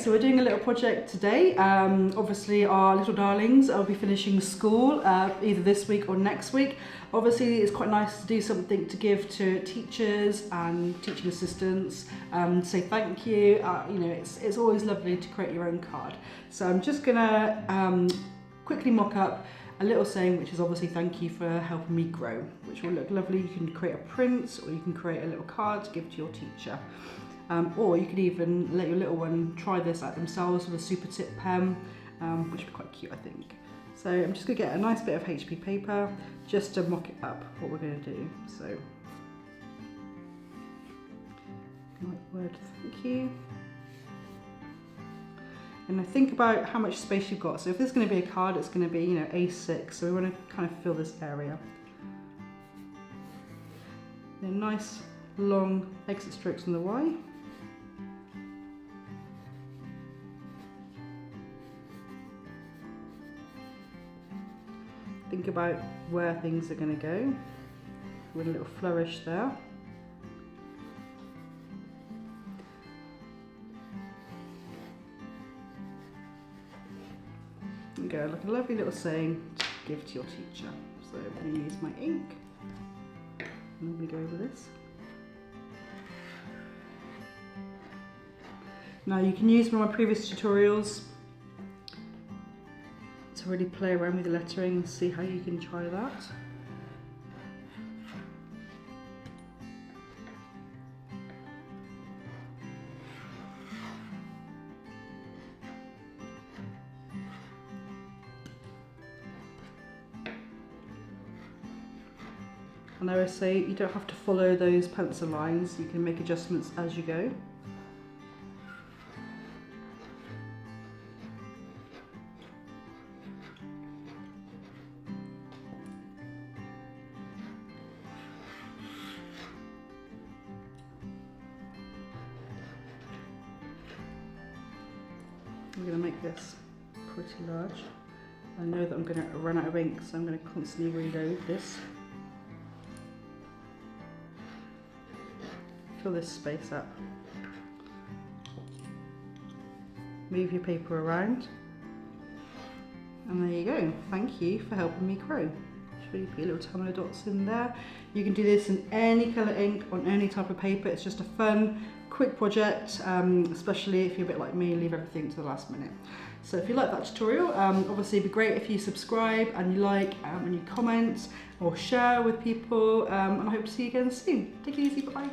So we're doing a little project today. Obviously our little darlings will be finishing school either this week or next week. Obviously it's quite nice to do something to give to teachers and teaching assistants, say thank you. You know, it's always lovely to create your own card. So I'm just gonna quickly mock up a little saying, which is obviously thank you for helping me grow, which will look lovely. You can create a print, or you can create a little card to give to your teacher. Or you could even let your little one try this out themselves with a super tip pen, which would be quite cute, I think. So I'm just going to get a nice bit of HP paper just to mock it up what we're going to do. So, word thank you. And now think about how much space you've got. So if there's going to be a card, it's going to be, you know, A6. So we want to kind of fill this area. Then nice long exit strokes on the Y. Think about where things are going to go with a little flourish there. There you go, like a lovely little saying to give to your teacher. So I'm going to use my ink and I'm going to go over this. Now you can use one of my previous tutorials to really play around with the lettering and see how you can try that. And I always say you don't have to follow those pencil lines, you can make adjustments as you go. I'm going to make this pretty large. I know that I'm going to run out of ink, so I'm going to constantly reload this. Fill this space up. Move your paper around. And there you go. Thank you for helping me grow. Should we put your little tamina dots in there? You can do this in any colour ink, on any type of paper. It's just a fun, quick project, especially if you're a bit like me and leave everything to the last minute. So if you like that tutorial, obviously it'd be great if you subscribe and you like and you comment or share with people, and I hope to see you again soon. Take it easy, bye bye.